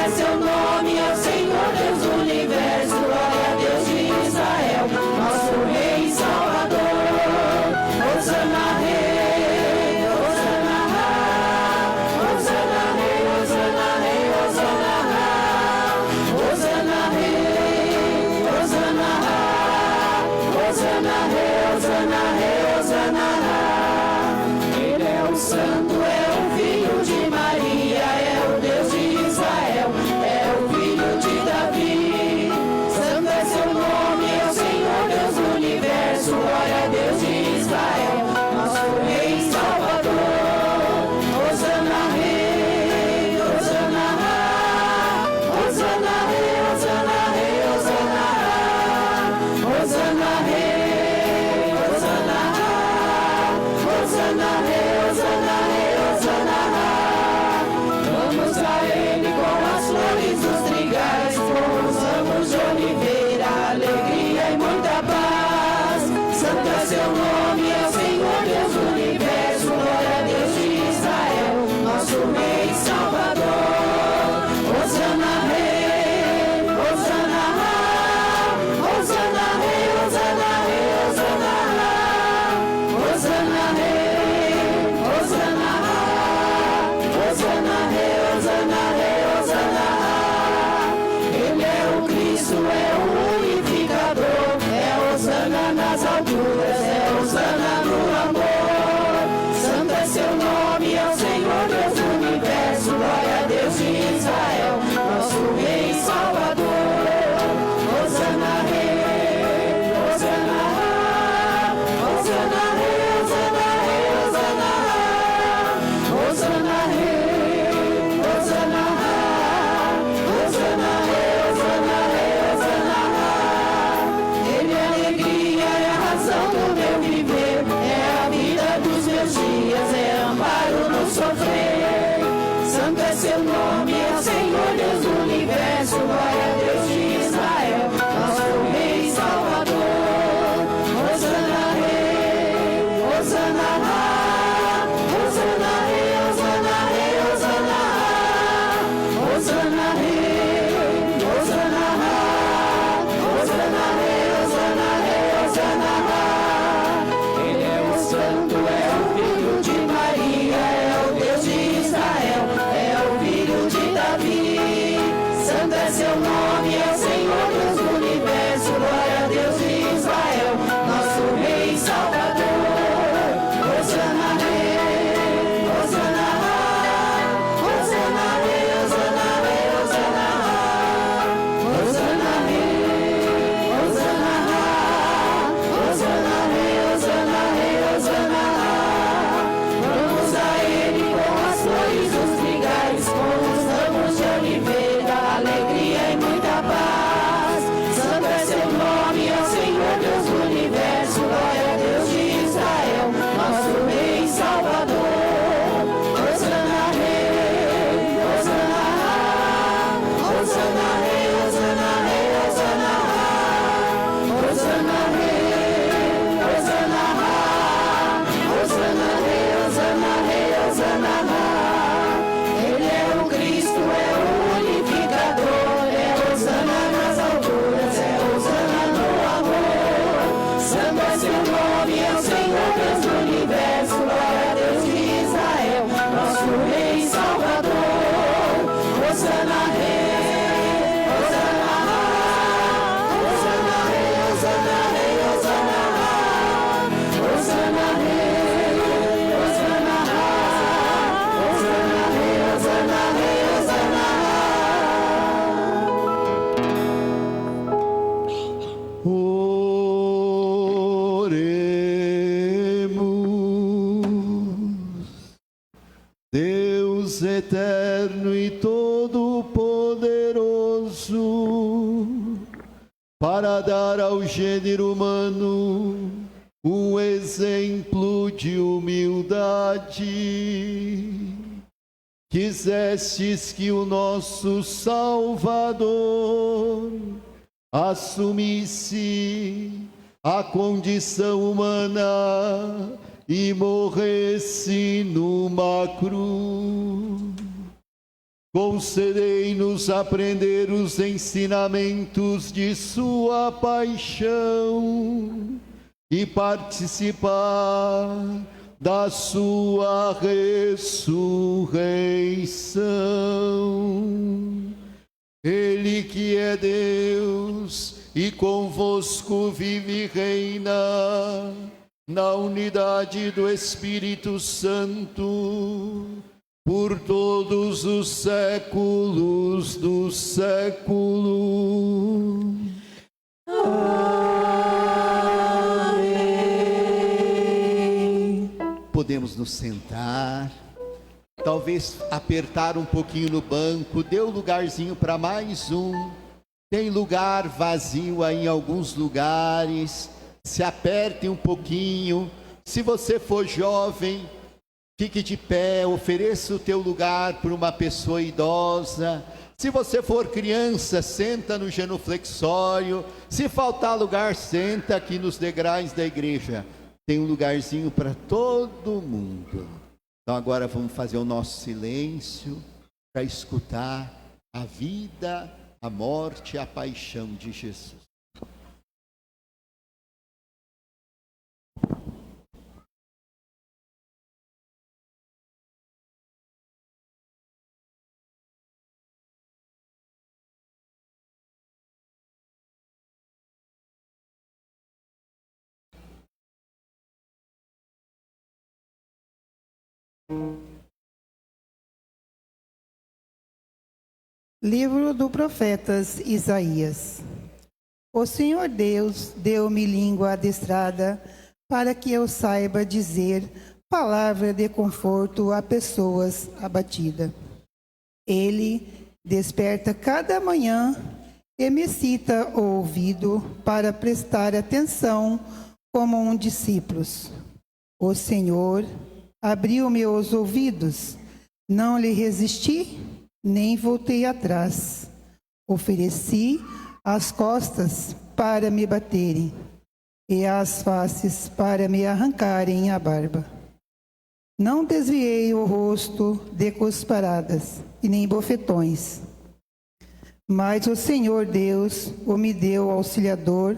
é seu nome, é o Senhor Deus do universo. Glória a Deus de Israel, nosso Rei e Salvador. Hosana Rei, Hosana Rei, Hosana Rei, Hosana Rei, Hosana Rei, Hosana Rei, Hosana Rei, Hosana Rei, Hosana Rei, Hosana Rei. Ele é o Santo, é o Filho de Maria, é o Deus de Israel, é o Filho de Davi. Santo é seu nome, é o Senhor Deus do universo. Glória a Deus de Israel, nosso Rei e Salvador. Hosana Rei, Hosana Rei, Hosana Rei, Hosana Rei, Hosana Rei, Hosana Rei, Hosana Rei, Hosana Rei, Hosana Rei, Hosana Rei. Vamos a Ele com as flores dos trigais, com os ramos de oliveira, alegria e muita paz. Santo é seu nome, é o Senhor Deus do universo. Glória a Deus de Israel, nosso Rei e Salvador. Hosana Rei, Hosana Rei, Hosana Rei, Hosana Rei, Hosana Rei, Hosana Rei, Hosana Rei, Hosana Rei, Hosana Rei, Hosana Rei. Ele é o Cristo, é o unificador, é Hosana nas alturas, é Hosana no amor. Santo é seu nome, é o Senhor Deus do universo. Glória a Deus de Israel, nosso Rei e Salvador. Hosana Rei, Hosana Rei, Hosana Rei, Hosana Rei, Hosana Rei, Hosana Rei, Hosana Rei, Hosana Rei, Hosana Rei, Hosana Rei. Ele é a alegria, é a razão do meu viver, é a vida dos meus dias, é amparo no sofrer. Santo é seu nome, é o Senhor Deus do universo. Glória a Deus de Israel, nosso Rei e Salvador. Hosana Rei, Hosana Rei, Hosana Rei, Hosana Rei, Hosana Rei, Hosana Rei, Hosana Rei, Hosana Rei, Hosana Rei, Hosana Rei. Ele é o Santo, é o Filho de Maria, é o Deus de Israel, é o Filho de Davi. Santo é seu nome, é o Senhor Deus do universo. Glória a Deus de Israel, nosso Rei e Salvador. Hosana Rei, Hosana Rei, Hosana Rei, Hosana Rei, Hosana Rei, Hosana Rei, Hosana Rei, Hosana Rei, Hosana Rei, Hosana Rei. Vamos a Ele com as flores dos trigais, com os ramos de oliveira, alegria e muita paz. Santo é seu nome, é o Senhor Deus do universo. Glória a Deus de Israel, nosso Rei e Salvador. Hosana Rei, Hosana Rei, Hosana Rei, Hosana Rei, Hosana Rei, Hosana Rei, Hosana Rei, Hosana Rei, Hosana Rei, Hosana Rei. Ele é o Cristo, é o unificador, é Hosana nas alturas, é Hosana no amor. Santo é seu nome, é o Senhor Deus do universo. Glória a Deus de Israel, nosso Rei e Salvador. Hosana Rei, Hosana Rei, Hosana Rei, Hosana Rei, Hosana Rei, Hosana Rei, Hosana Rei, Hosana Rei, Hosana Rei, Hosana Oremos. Deus eterno e todo-poderoso, para dar ao gênero humano um exemplo de humildade, quisestes que o nosso Salvador assumisse a condição humana e morresse numa cruz. concedei-nos aprender os ensinamentos de sua paixão e participar da sua ressurreição. Ele que é Deus e convosco vive e reina na unidade do Espírito Santo, por todos os séculos dos séculos. Amém. Podemos nos sentar, talvez apertar um pouquinho no banco, dê um lugarzinho para mais um. Tem lugar vazio aí em alguns lugares, se aperte um pouquinho. Se você for jovem, fique de pé, ofereça o teu lugar para uma pessoa idosa. Se você for criança, senta no genuflexório. Se faltar lugar, senta aqui nos degraus da igreja. Tem um lugarzinho para todo mundo. Então agora vamos fazer o nosso silêncio para escutar a vida, a morte e a paixão de Jesus. Livro do profetas Isaías. O Senhor Deus deu-me língua adestrada para que eu saiba dizer palavra de conforto a pessoas abatidas. Ele desperta cada manhã e me cita o ouvido para prestar atenção como um discípulo. O Senhor abriu meus ouvidos, não lhe resisti, nem voltei atrás. Ofereci as costas para me baterem, e as faces para me arrancarem a barba. Não desviei o rosto de cusparadas, e nem bofetões. Mas o Senhor Deus o me deu auxiliador,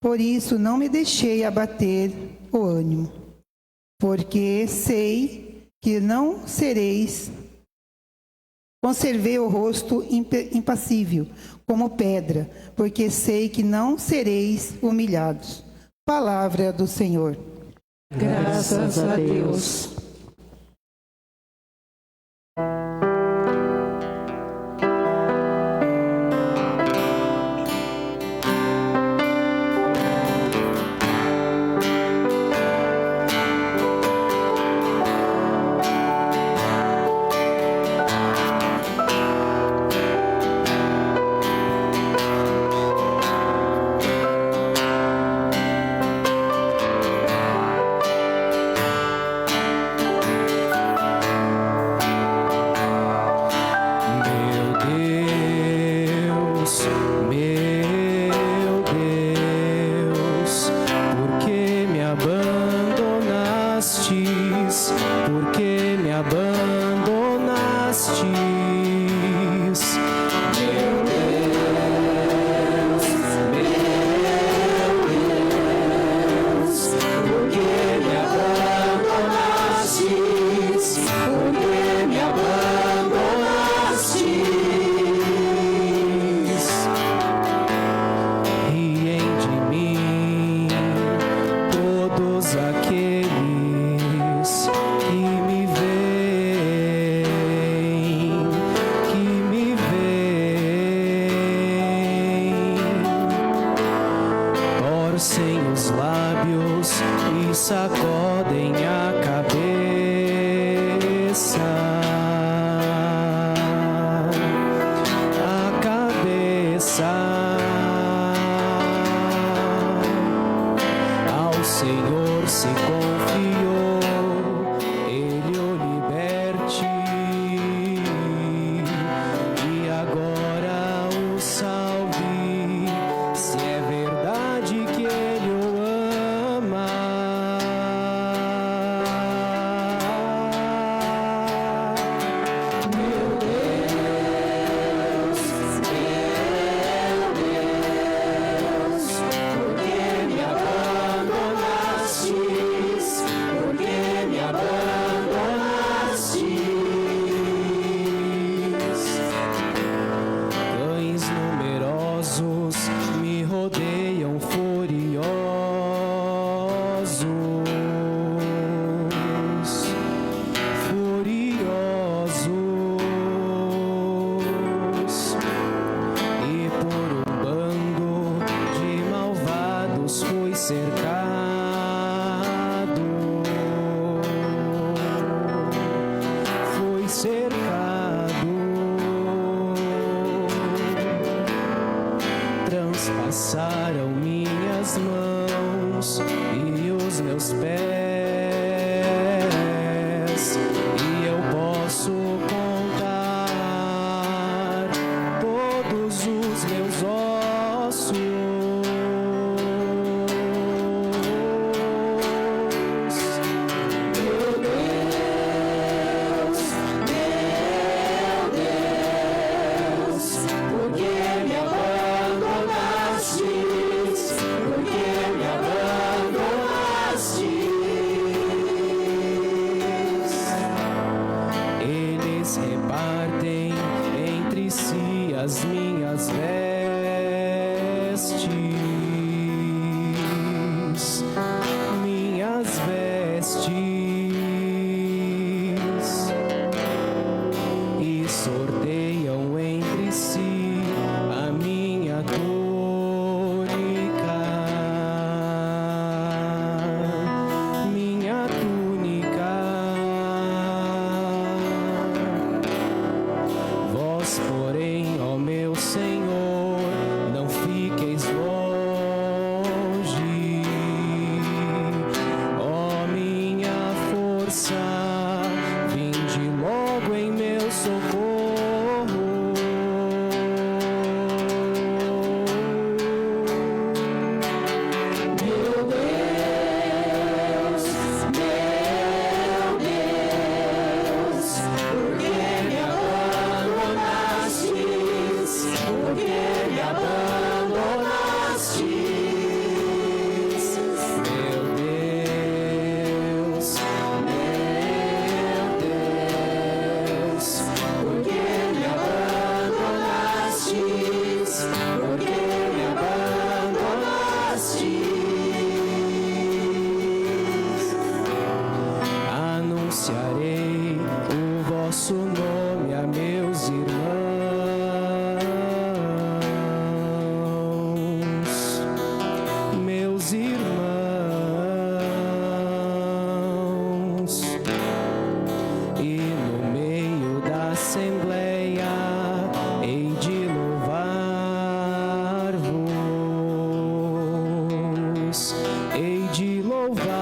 por isso não me deixei abater o ânimo. Porque sei que não sereis. Conservei o rosto impassível, como pedra, porque sei que não sereis humilhados. Palavra do Senhor. Graças a Deus. cansaram minhas mãos e os meus pés, e eu posso contar todos os meus ossos. Eles repartem entre si as minhas vestes, e sorteiam entre si a minha túnica, minha túnica. Vós, porém, ó meu Senhor, não fiqueis longe, ó minha força, vinde logo em meu socorro. Meu Deus, por que me abandonastes? Por que me abandonastes? Meu Deus, Por que me abandonastes? Por que me abandonastes? anunciarei o vosso nome a meus irmãos, meus irmãos, e no meio da assembleia hei de louvar-vos, hei de louvar-vos,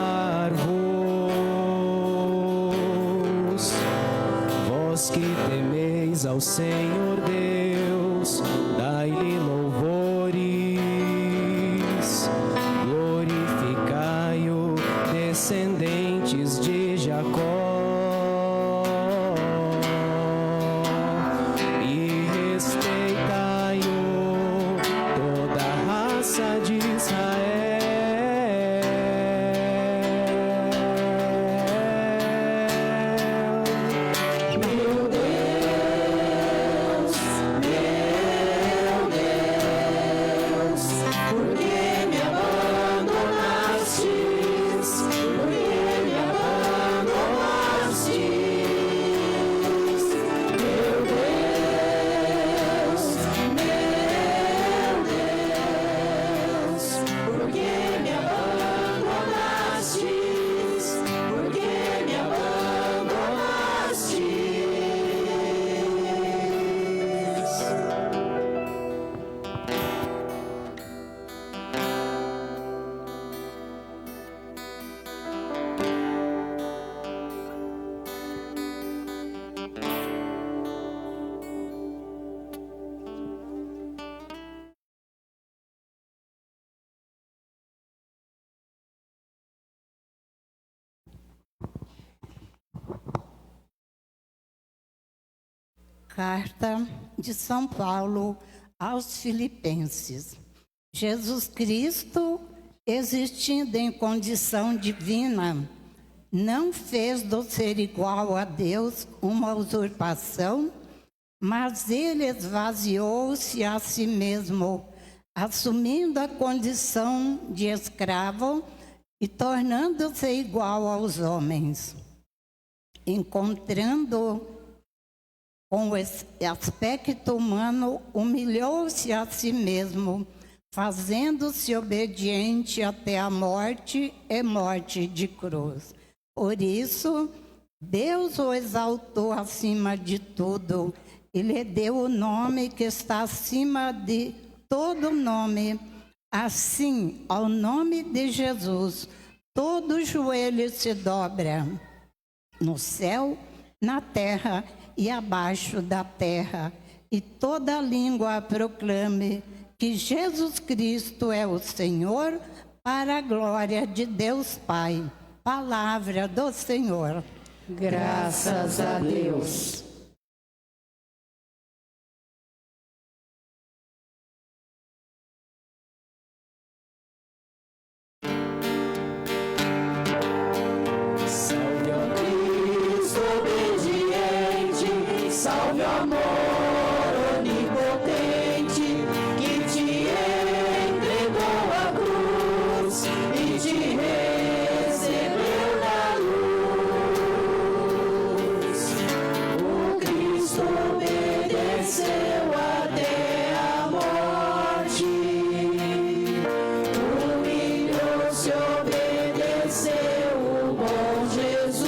vós que temeis ao Senhor Deus, dai-lhe louvores, glorificai-o, descendentes de Jacó, e respeitai-o, toda a raça de Israel. Meu Deus, por que me abandonastes? Por que me abandonastes? Meu Deus, por que me abandonastes? Por que me abandonastes? Carta de São Paulo aos Filipenses. Jesus Cristo, existindo em condição divina, não fez do ser igual a Deus uma usurpação, mas ele esvaziou-se a si mesmo, assumindo a condição de escravo e tornando-se igual aos homens. Encontrando com o aspecto humano, humilhou-se a si mesmo, fazendo-se obediente até a morte e morte de cruz. Por isso, Deus o exaltou acima de tudo e lhe deu o nome que está acima de todo nome, Assim, ao nome de Jesus, todo joelho se dobra, no céu, na terra e abaixo da terra, e toda língua proclame que Jesus Cristo é o Senhor, para a glória de Deus Pai. Palavra do Senhor. Graças a Deus. Salve a Cristo obediente, salve o amor onipotente, que te entregou a cruz e te recebeu na luz. O Cristo obedeceu até a morte, humilhou-se, obedeceu o bom Jesus.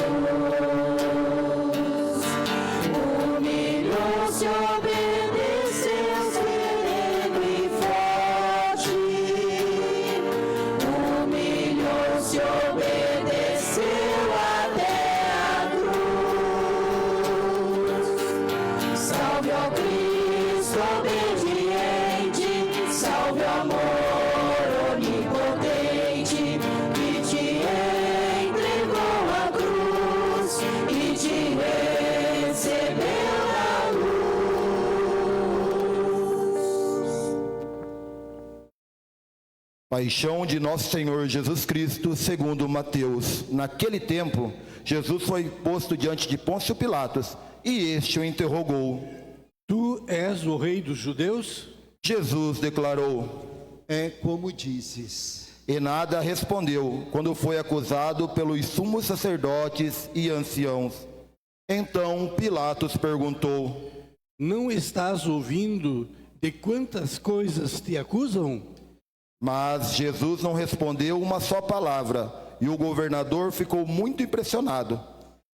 Humilhou-se, obedeceu, sereno e forte. Humilhou-se, obedeceu até a cruz. Salve ao Cristo obediente, salve ao amor onipotente, que te entregou a cruz e te recebeu na luz. Paixão de Nosso Senhor Jesus Cristo, segundo Mateus. Naquele tempo, Jesus foi posto diante de Pôncio Pilatos, e este o interrogou. Tu és o rei dos judeus? Jesus declarou, É como dizes. e nada respondeu, quando foi acusado pelos sumos sacerdotes e anciãos. Então Pilatos perguntou, Não estás ouvindo de quantas coisas te acusam? mas Jesus não respondeu uma só palavra, e o governador ficou muito impressionado.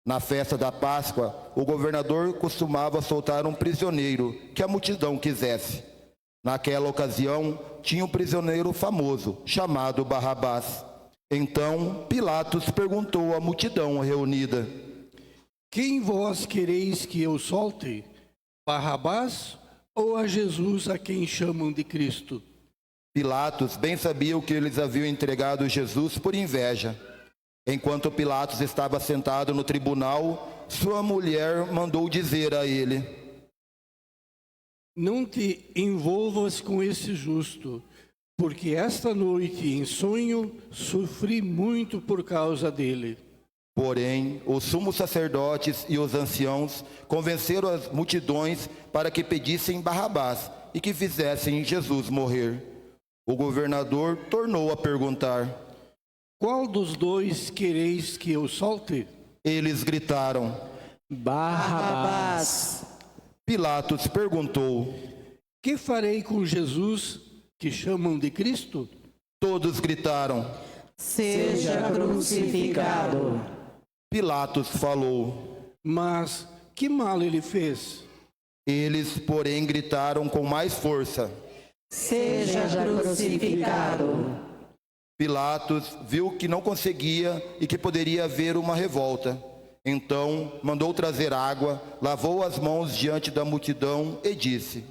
Na festa da Páscoa, o governador costumava soltar um prisioneiro que a multidão quisesse. Naquela ocasião, tinha um prisioneiro famoso, chamado Barrabás. Então, Pilatos perguntou à multidão reunida, Quem vós quereis que eu solte? Barrabás ou a Jesus a quem chamam de Cristo? Pilatos bem sabia que eles haviam entregado Jesus por inveja. Enquanto Pilatos estava sentado no tribunal, sua mulher mandou dizer a ele, Não te envolvas com esse justo, porque esta noite em sonho sofri muito por causa dele. Porém, os sumos sacerdotes e os anciãos convenceram as multidões para que pedissem Barrabás e que fizessem Jesus morrer. O governador tornou a perguntar. Qual dos dois quereis que eu solte? Eles gritaram. Barrabás. Pilatos perguntou. Que farei com Jesus, que chamam de Cristo? Todos gritaram. Seja crucificado. Pilatos falou. Mas que mal ele fez? Eles, porém, gritaram com mais força. Seja crucificado. Pilatos viu que não conseguia e que poderia haver uma revolta. Então mandou trazer água, lavou as mãos diante da multidão e disse: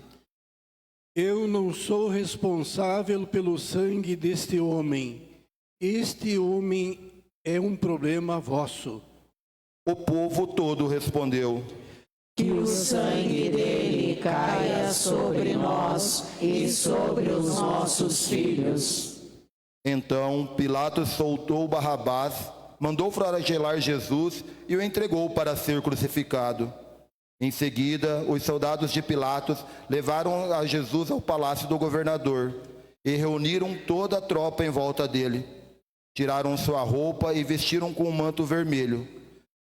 Eu não sou responsável pelo sangue deste homem. Este homem é um problema vosso. O povo todo respondeu: Que o sangue dele caia sobre nós e sobre os nossos filhos. Então Pilatos soltou Barrabás, mandou flagelar Jesus e o entregou para ser crucificado. Em seguida, os soldados de Pilatos levaram a Jesus ao palácio do governador e reuniram toda a tropa em volta dele. Tiraram sua roupa e vestiram com um manto vermelho.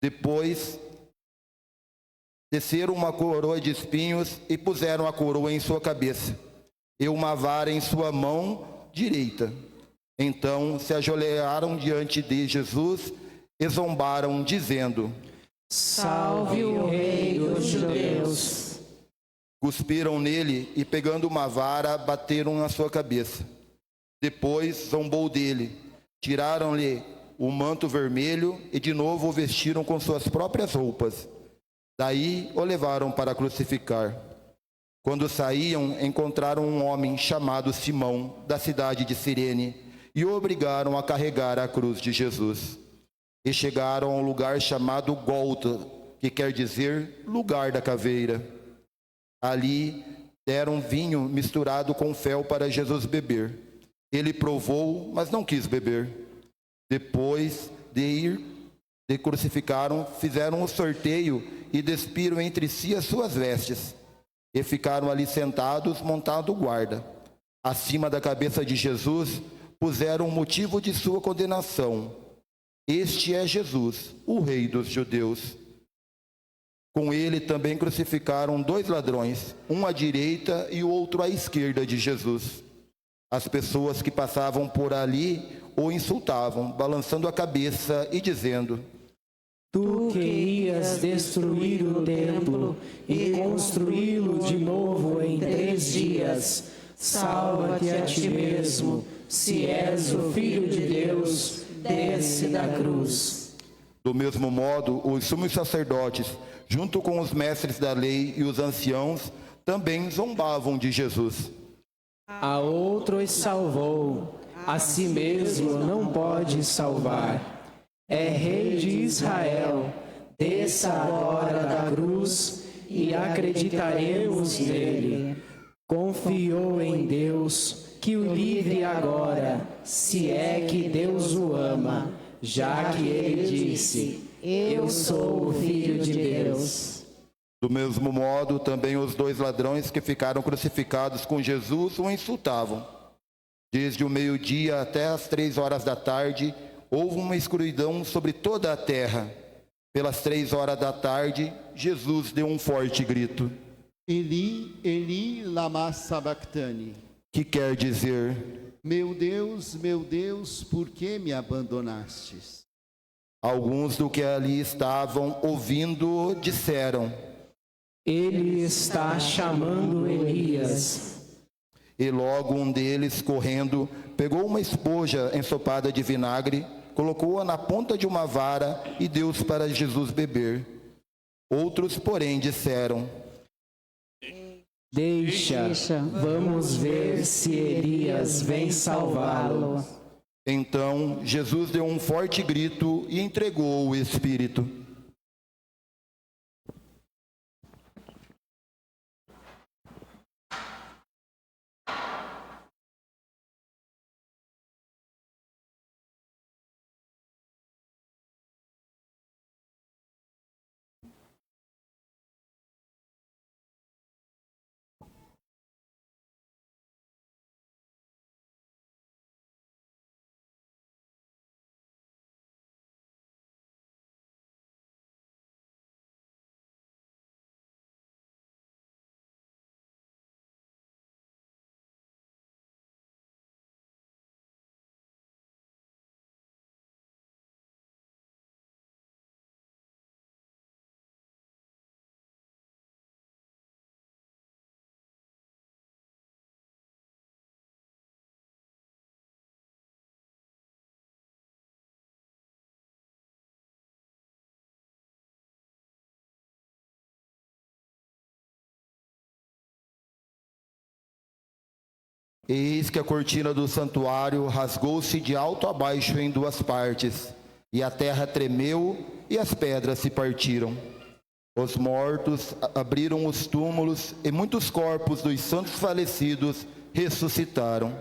Depois, teceram uma coroa de espinhos e puseram a coroa em sua cabeça e uma vara em sua mão direita. Então se ajoelharam diante de Jesus e zombaram, dizendo: Salve o Rei dos Judeus. Cuspiram nele e, pegando uma vara, bateram na sua cabeça. Depois zombou dele. Tiraram-lhe o manto vermelho e de novo o vestiram com suas próprias roupas. Daí o levaram para crucificar. Quando saíam, encontraram um homem chamado Simão, da cidade de Cirene, e o obrigaram a carregar a cruz de Jesus. E chegaram a um lugar chamado Gólgota, que quer dizer lugar da caveira. Ali deram vinho misturado com fel para Jesus beber. Ele provou, mas não quis beber. Depois de crucificaram, fizeram um sorteio e despiram entre si as suas vestes. E ficaram ali sentados, montado guarda. Acima da cabeça de Jesus, puseram o motivo de sua condenação. Este é Jesus, o Rei dos Judeus. Com ele também crucificaram 2 ladrões, um à direita e o outro à esquerda de Jesus. As pessoas que passavam por ali o insultavam, balançando a cabeça e dizendo: Tu que ias destruir o templo e construí-lo de novo em 3 dias, salva-te a ti mesmo, se és o Filho de Deus, desce da cruz. Do mesmo modo, os sumos sacerdotes, junto com os mestres da lei e os anciãos, também zombavam de Jesus. A outros salvou, a si mesmo não pode salvar. É Rei de Israel, desça agora da cruz e acreditaremos nele. Confiou em Deus, que o livre agora, se é que Deus o ama, já que ele disse: Eu sou o Filho de Deus. Do mesmo modo, também os 2 ladrões que ficaram crucificados com Jesus o insultavam. Desde o meio-dia até as 3 horas da tarde, houve uma escuridão sobre toda a terra. Pelas 3 horas da tarde, Jesus deu um forte grito. Eli, Eli, lama sabachthani. Que quer dizer: Meu Deus, por que me abandonastes? Alguns do que ali estavam ouvindo disseram: Ele está chamando Elias. E logo um deles, correndo, pegou uma esponja ensopada de vinagre, colocou-a na ponta de uma vara e deu-os para Jesus beber. Outros, porém, disseram: Deixa, vamos ver se Elias vem salvá-lo. Então Jesus deu um forte grito e entregou o Espírito. Eis que a cortina do santuário rasgou-se de alto a baixo em 2 partes, e a terra tremeu e as pedras se partiram. Os mortos abriram os túmulos e muitos corpos dos santos falecidos ressuscitaram.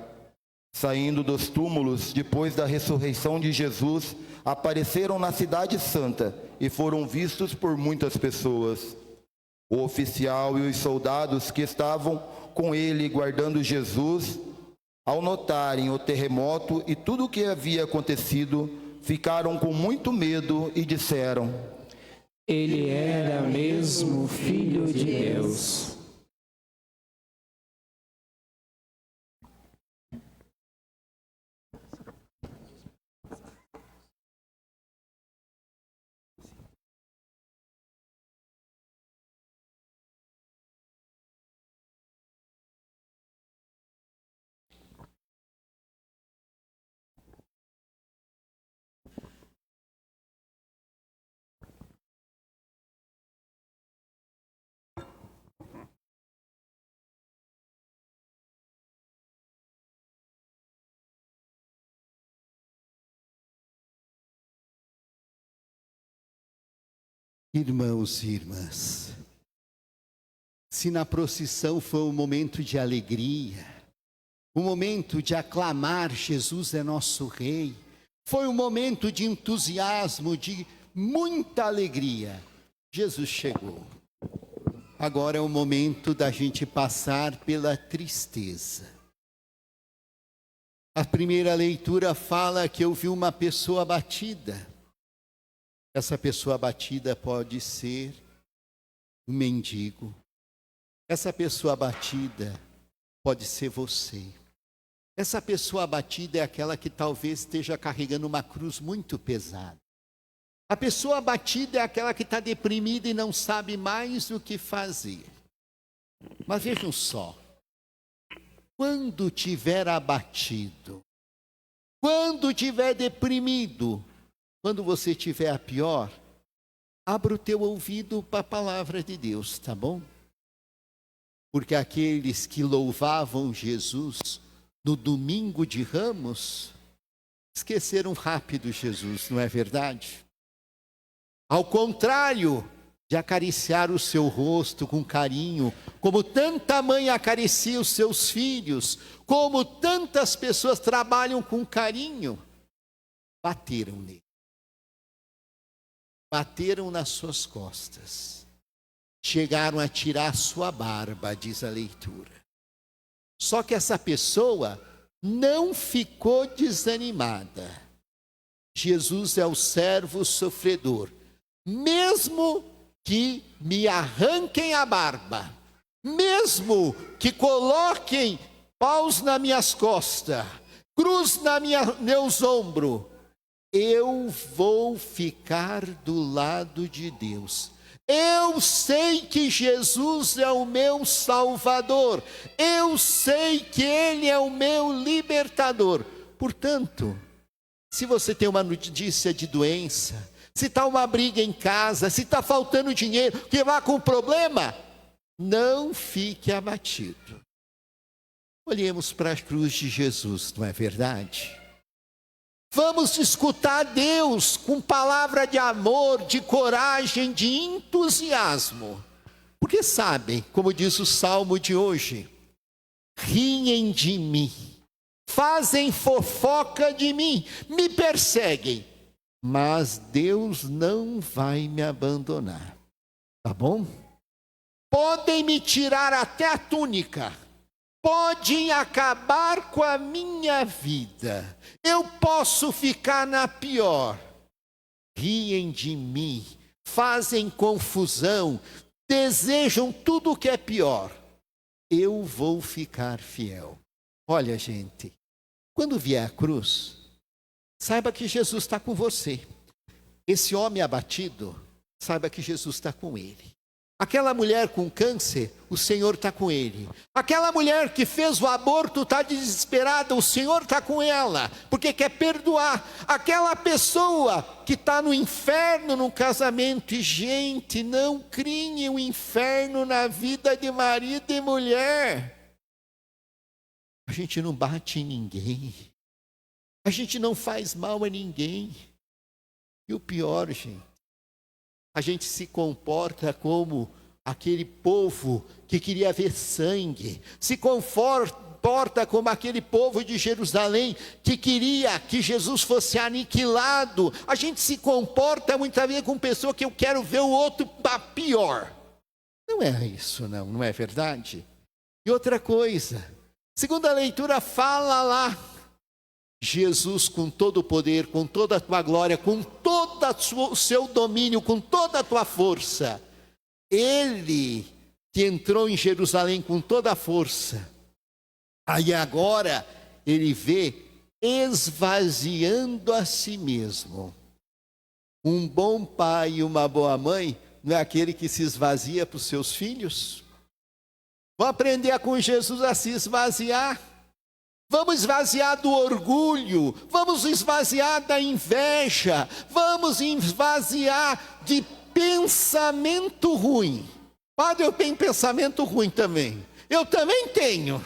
Saindo dos túmulos, depois da ressurreição de Jesus, apareceram na cidade santa e foram vistos por muitas pessoas. O oficial e os soldados que estavam com ele guardando Jesus, ao notarem o terremoto e tudo o que havia acontecido, ficaram com muito medo e disseram: Ele era mesmo Filho de Deus. Irmãos e irmãs, se na procissão foi um momento de alegria, um momento de aclamar Jesus é nosso Rei, foi um momento de entusiasmo, de muita alegria, Jesus chegou. Agora é o momento da gente passar pela tristeza. A primeira leitura fala que eu vi uma pessoa abatida. Essa pessoa abatida pode ser um mendigo. Essa pessoa abatida pode ser você. Essa pessoa abatida é aquela que talvez esteja carregando uma cruz muito pesada. A pessoa abatida é aquela que está deprimida e não sabe mais o que fazer. Mas vejam só, quando tiver abatido, quando tiver deprimido, quando você tiver a pior, abra o teu ouvido para a palavra de Deus, tá bom? Porque aqueles que louvavam Jesus no domingo de Ramos, esqueceram rápido Jesus, não é verdade? Ao contrário de acariciar o seu rosto com carinho, como tanta mãe acaricia os seus filhos, como tantas pessoas trabalham com carinho, bateram nele. Bateram nas suas costas. Chegaram a tirar sua barba, diz a leitura. Só que essa pessoa não ficou desanimada. Jesus é o servo sofredor. Mesmo que me arranquem a barba, mesmo que coloquem paus nas minhas costas, cruz meus ombros, eu vou ficar do lado de Deus. Eu sei que Jesus é o meu Salvador. Eu sei que Ele é o meu libertador. Portanto, se você tem uma notícia de doença, se está uma briga em casa, se está faltando dinheiro, que vá com problema, não fique abatido. Olhemos para a cruz de Jesus, não é verdade? Vamos escutar Deus com palavra de amor, de coragem, de entusiasmo. Porque sabem, como diz o salmo de hoje, riem de mim, fazem fofoca de mim, me perseguem, mas Deus não vai me abandonar. Tá bom? Podem me tirar até a túnica, podem acabar com a minha vida, eu posso ficar na pior. Riem de mim, fazem confusão, desejam tudo o que é pior. Eu vou ficar fiel. Olha, gente, quando vier a cruz, saiba que Jesus está com você. Esse homem abatido, saiba que Jesus está com ele. Aquela mulher com câncer, o Senhor está com ele. Aquela mulher que fez o aborto está desesperada, o Senhor está com ela, porque quer perdoar. Aquela pessoa que está no inferno no casamento, e gente, não criem o inferno na vida de marido e mulher. A gente não bate em ninguém, a gente não faz mal a ninguém. E o pior, gente, a gente se comporta como aquele povo que queria ver sangue, se comporta como aquele povo de Jerusalém que queria que Jesus fosse aniquilado. A gente se comporta muitas vezes com pessoa que eu quero ver o outro pior. Não é isso, não é verdade? E outra coisa, segunda leitura fala lá, Jesus com todo o poder, com toda a tua glória, com todo o seu domínio, com toda a tua força, Ele que entrou em Jerusalém com toda a força, aí agora Ele vê esvaziando a si mesmo. Um bom pai e uma boa mãe não é aquele que se esvazia para os seus filhos? Vamos aprender com Jesus a se esvaziar. Vamos esvaziar do orgulho, vamos esvaziar da inveja, vamos esvaziar de pensamento ruim. Padre, eu tenho pensamento ruim também. Eu também tenho.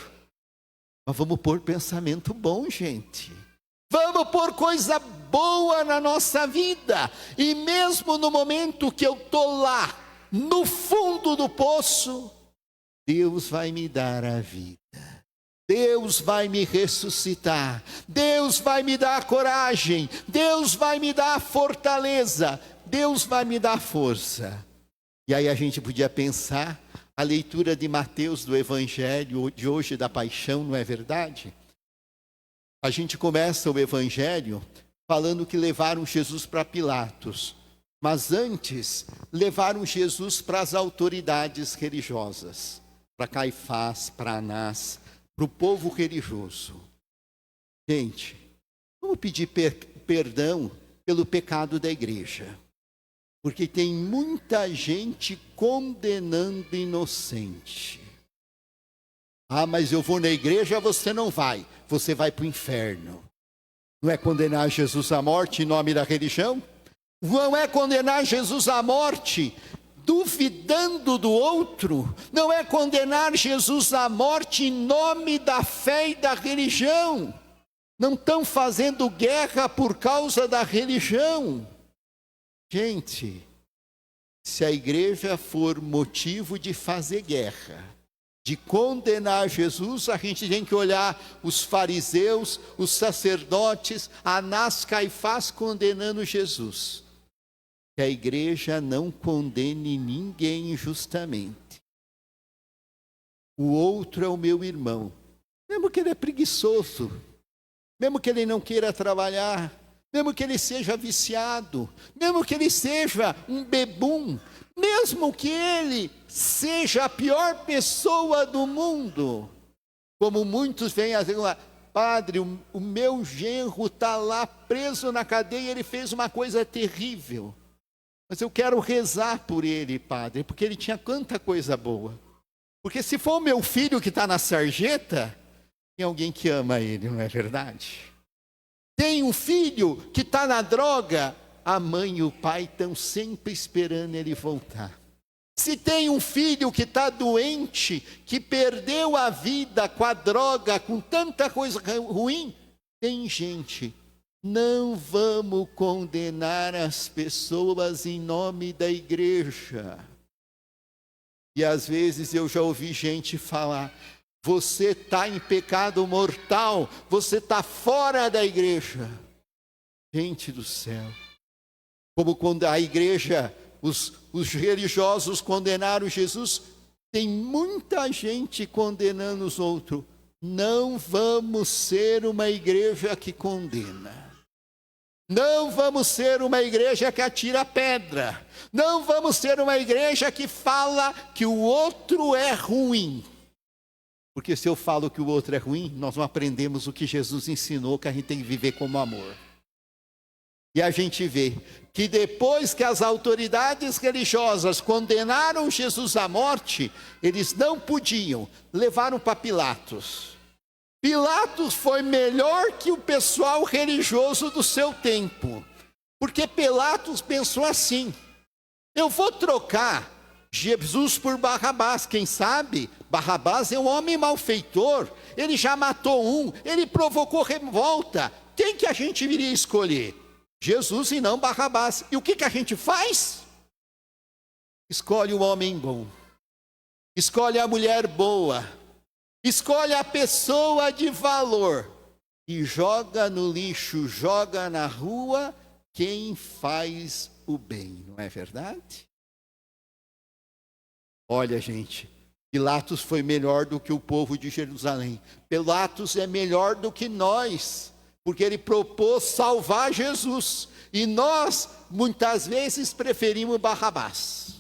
Mas vamos pôr pensamento bom, gente. Vamos pôr coisa boa na nossa vida. E mesmo no momento que eu estou lá, no fundo do poço, Deus vai me dar a vida. Deus vai me ressuscitar. Deus vai me dar coragem. Deus vai me dar fortaleza. Deus vai me dar força. E aí a gente podia pensar a leitura de Mateus do Evangelho de hoje da Paixão, não é verdade? A gente começa o Evangelho falando que levaram Jesus para Pilatos. Mas antes, levaram Jesus para as autoridades religiosas. Para Caifás, para Anás, para o povo religioso. Gente, vamos pedir perdão pelo pecado da igreja. Porque tem muita gente condenando inocente. Ah, mas eu vou na igreja, você não vai. Você vai para o inferno. Não é condenar Jesus à morte em nome da religião? Não é condenar Jesus à morte duvidando do outro? Não é condenar Jesus à morte em nome da fé e da religião? Não estão fazendo guerra por causa da religião? Gente, se a igreja for motivo de fazer guerra, de condenar Jesus, a gente tem que olhar os fariseus, os sacerdotes, Anás, Caifás condenando Jesus. Que a igreja não condene ninguém injustamente. O outro é o meu irmão, mesmo que ele é preguiçoso, mesmo que ele não queira trabalhar, mesmo que ele seja viciado, mesmo que ele seja um bebum, mesmo que ele seja a pior pessoa do mundo, como muitos vêm a dizer, padre, o meu genro está lá preso na cadeia, ele fez uma coisa terrível, mas eu quero rezar por ele, padre, porque ele tinha tanta coisa boa. Porque se for o meu filho que está na sarjeta, tem alguém que ama ele, não é verdade? Tem um filho que está na droga, a mãe e o pai estão sempre esperando ele voltar. Se tem um filho que está doente, que perdeu a vida com a droga, com tanta coisa ruim, tem gente. Não vamos condenar as pessoas em nome da igreja. E às vezes eu já ouvi gente falar, você está em pecado mortal, você está fora da igreja. Gente do céu, como quando a igreja, os religiosos condenaram Jesus, tem muita gente condenando os outros. Não vamos ser uma igreja que condena. Não vamos ser uma igreja que atira pedra. Não vamos ser uma igreja que fala que o outro é ruim. Porque se eu falo que o outro é ruim, nós não aprendemos o que Jesus ensinou, que a gente tem que viver como amor. E a gente vê que depois que as autoridades religiosas condenaram Jesus à morte, eles não podiam, levaram para Pilatos. Pilatos foi melhor que o pessoal religioso do seu tempo, porque Pilatos pensou assim, eu vou trocar Jesus por Barrabás, quem sabe? Barrabás é um homem malfeitor, ele já matou um, ele provocou revolta, quem que a gente iria escolher? Jesus e não Barrabás. E o que a gente faz? Escolhe o homem bom, escolhe a mulher boa, escolhe a pessoa de valor e joga no lixo, joga na rua quem faz o bem, não é verdade? Olha, gente, Pilatos foi melhor do que o povo de Jerusalém. Pilatos é melhor do que nós, porque ele propôs salvar Jesus. E nós, muitas vezes, preferimos Barrabás.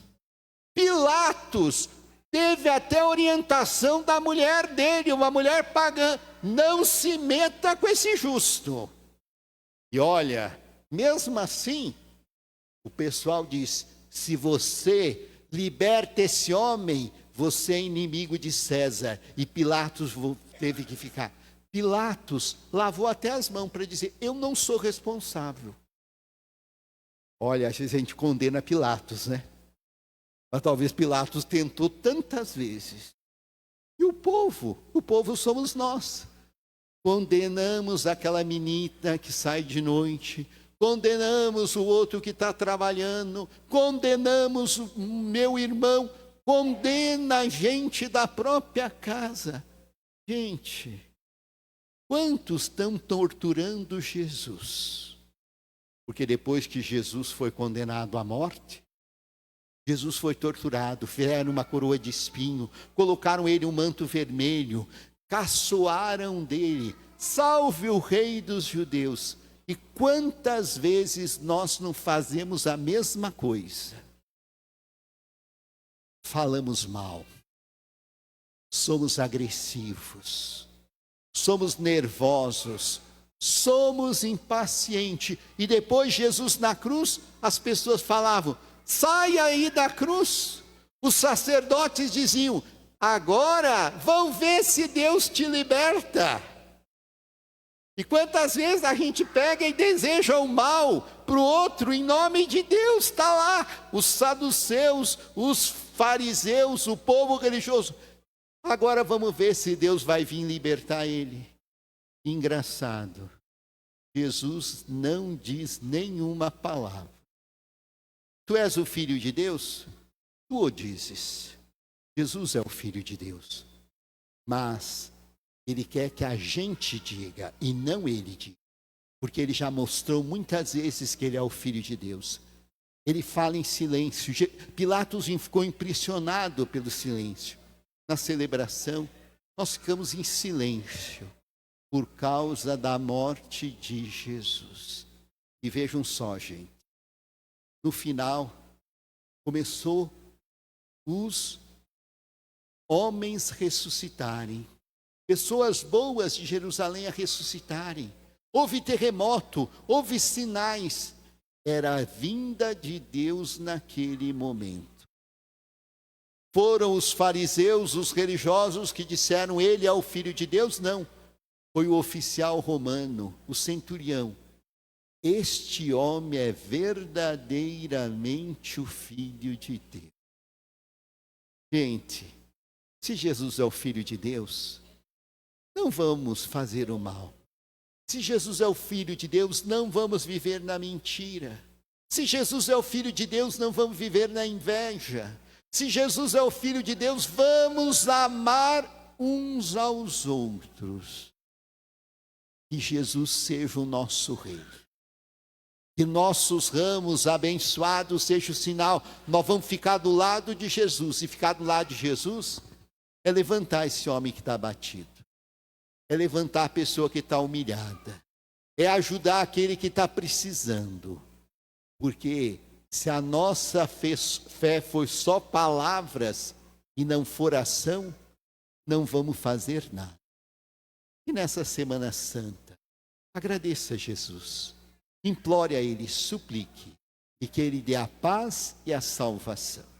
Pilatos teve até orientação da mulher dele, uma mulher pagã. Não se meta com esse justo. E olha, mesmo assim, o pessoal diz, se você liberta esse homem, você é inimigo de César. E Pilatos teve que ficar. Pilatos lavou até as mãos para dizer, eu não sou responsável. Olha, às vezes a gente condena Pilatos, né? Mas talvez Pilatos tentou tantas vezes. E o povo somos nós. condenamos aquela menina que sai de noite, condenamos o outro que está trabalhando, condenamos o meu irmão, condena a gente da própria casa. Gente, quantos estão torturando Jesus? Porque depois que Jesus foi condenado à morte, Jesus foi torturado, fizeram uma coroa de espinho, colocaram ele um manto vermelho, caçoaram dele, salve o rei dos judeus. E quantas vezes nós não fazemos a mesma coisa? Falamos mal, somos agressivos, somos nervosos, somos impacientes. E depois Jesus na cruz, as pessoas falavam, sai aí da cruz. Os sacerdotes diziam, agora vão ver se Deus te liberta. E quantas vezes a gente pega e deseja o mal para o outro em nome de Deus? Está lá, os saduceus, os fariseus, o povo religioso. Agora vamos ver se Deus vai vir libertar ele. Engraçado, Jesus não diz nenhuma palavra. Tu és o Filho de Deus? Tu o dizes. Jesus é o Filho de Deus. Mas Ele quer que a gente diga e não Ele diga. Porque Ele já mostrou muitas vezes que Ele é o Filho de Deus. Ele fala em silêncio. Pilatos ficou impressionado pelo silêncio. Na celebração, nós ficamos em silêncio por causa da morte de Jesus. E vejam só, gente. No final, começou os homens ressuscitarem. Pessoas boas de Jerusalém a ressuscitarem. Houve terremoto, houve sinais. Era a vinda de Deus naquele momento. Foram os fariseus, os religiosos que disseram, ele é o Filho de Deus? Não. Foi o oficial romano, o centurião. Este homem é verdadeiramente o Filho de Deus. Gente, se Jesus é o Filho de Deus, não vamos fazer o mal. Se Jesus é o Filho de Deus, não vamos viver na mentira. Se Jesus é o Filho de Deus, não vamos viver na inveja. Se Jesus é o Filho de Deus, vamos amar uns aos outros. Que Jesus seja o nosso Rei. Que nossos ramos abençoados seja o sinal. Nós vamos ficar do lado de Jesus. E ficar do lado de Jesus é levantar esse homem que está abatido. É levantar a pessoa que está humilhada. É ajudar aquele que está precisando. Porque se a nossa fé for só palavras e não for ação, não vamos fazer nada. E nessa Semana Santa, agradeça a Jesus. Implore a Ele, suplique, e que Ele dê a paz e a salvação.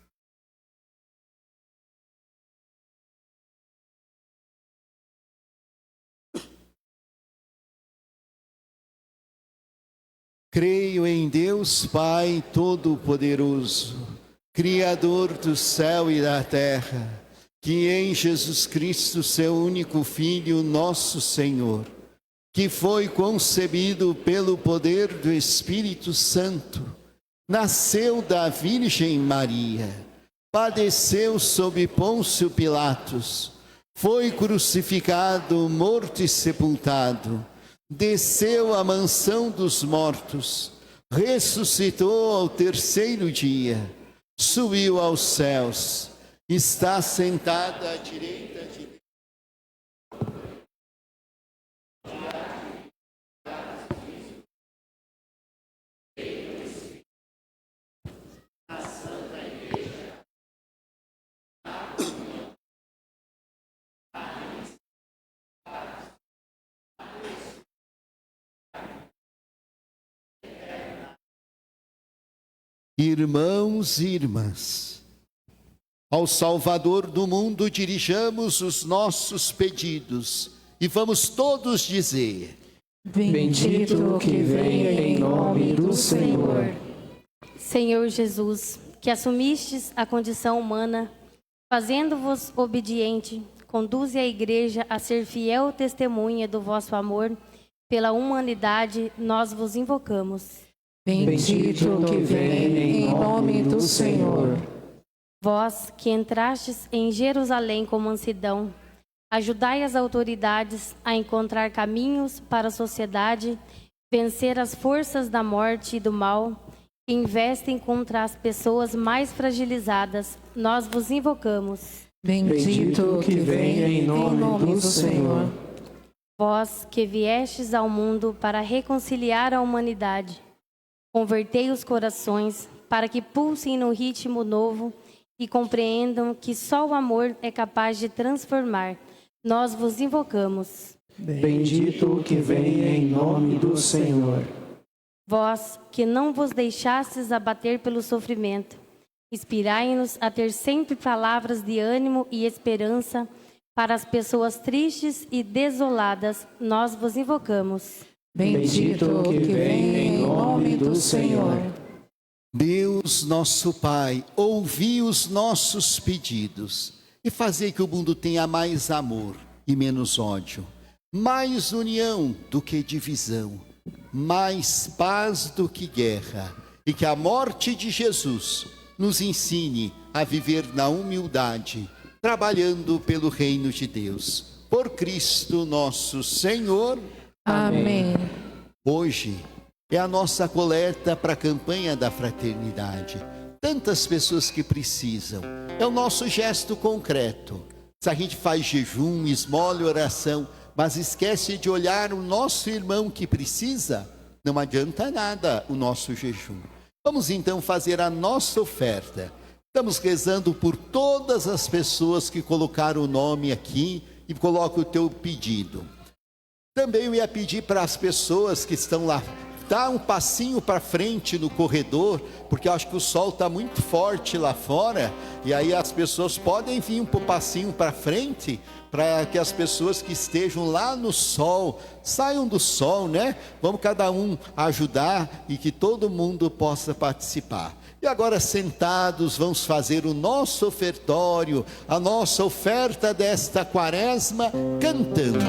Creio em Deus Pai Todo-Poderoso, Criador do céu e da terra, que em Jesus Cristo, seu único Filho, nosso Senhor, que foi concebido pelo poder do Espírito Santo, nasceu da Virgem Maria, padeceu sob Pôncio Pilatos, foi crucificado, morto e sepultado, desceu à mansão dos mortos, ressuscitou ao terceiro dia, subiu aos céus, está sentado à direita de Deus. Irmãos e irmãs, ao Salvador do mundo dirijamos os nossos pedidos e vamos todos dizer: Bendito o que vem em nome do Senhor. Senhor Jesus, que assumistes a condição humana, fazendo-vos obediente, conduze a Igreja a ser fiel testemunha do vosso amor pela humanidade, nós vos invocamos. Bendito que vem em nome do Senhor. Vós que entrastes em Jerusalém com mansidão, ajudai as autoridades a encontrar caminhos para a sociedade, vencer as forças da morte e do mal, que investem contra as pessoas mais fragilizadas, nós vos invocamos. Bendito que vem em nome do Senhor. Vós que viestes ao mundo para reconciliar a humanidade, convertei os corações para que pulsem no ritmo novo e compreendam que só o amor é capaz de transformar. Nós vos invocamos. Bendito que vem em nome do Senhor. Vós que não vos deixastes abater pelo sofrimento, inspirai-nos a ter sempre palavras de ânimo e esperança para as pessoas tristes e desoladas. Nós vos invocamos. Bendito que vem em nome do Senhor. Deus, nosso Pai, ouvi os nossos pedidos e fazei que o mundo tenha mais amor e menos ódio, mais união do que divisão, mais paz do que guerra, e que a morte de Jesus nos ensine a viver na humildade, trabalhando pelo reino de Deus. Por Cristo nosso Senhor. Amém. Hoje é a nossa coleta para a campanha da fraternidade. Tantas pessoas que precisam. É o nosso gesto concreto. Se a gente faz jejum, esmola e oração, mas esquece de olhar o nosso irmão que precisa, não adianta nada o nosso jejum. Vamos então fazer a nossa oferta. Estamos rezando por todas as pessoas que colocaram o nome aqui e coloca o teu pedido. Também eu ia pedir para as pessoas que estão lá, dá um passinho para frente no corredor, porque eu acho que o sol está muito forte lá fora, e aí as pessoas podem vir um passinho para frente, para que as pessoas que estejam lá no sol, saiam do sol, né? Vamos cada um ajudar e que todo mundo possa participar. E agora sentados vamos fazer o nosso ofertório, a nossa oferta desta quaresma, cantando.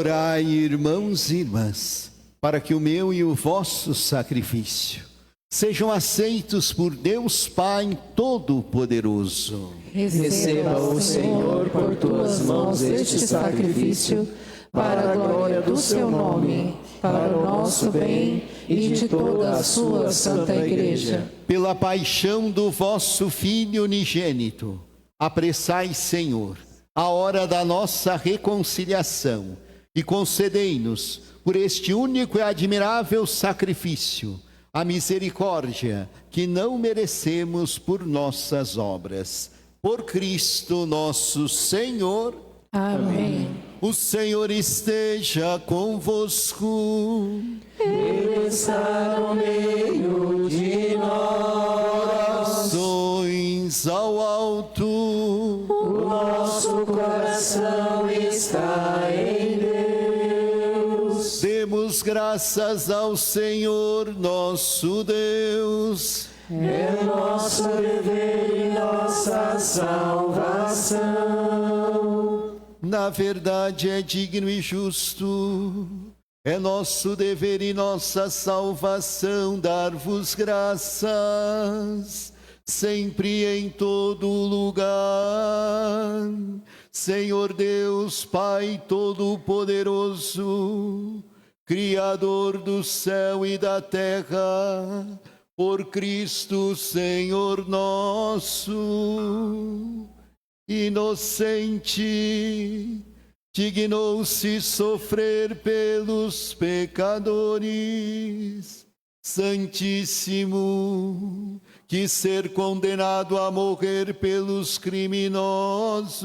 Orai, irmãos e irmãs, para que o meu e o vosso sacrifício sejam aceitos por Deus Pai Todo-Poderoso. Receba o Senhor por tuas mãos este sacrifício, para a glória do seu nome, para o nosso bem e de toda a sua santa Igreja. Pela paixão do vosso Filho unigênito, apressai, Senhor, a hora da nossa reconciliação e concedei-nos, por este único e admirável sacrifício, a misericórdia que não merecemos por nossas obras. Por Cristo nosso Senhor. Amém. O Senhor esteja convosco. Ele está no meio de nós. Orações ao alto. O nosso coração está em Deus. Demos graças ao Senhor nosso Deus. É nosso dever e nossa salvação. Na verdade é digno e justo, é nosso dever e nossa salvação dar-vos graças, sempre e em todo lugar. Senhor Deus, Pai Todo-Poderoso, Criador do céu e da terra, por Cristo Senhor nosso, inocente, dignou-se sofrer pelos pecadores, Santíssimo, que ser condenado a morrer pelos criminosos,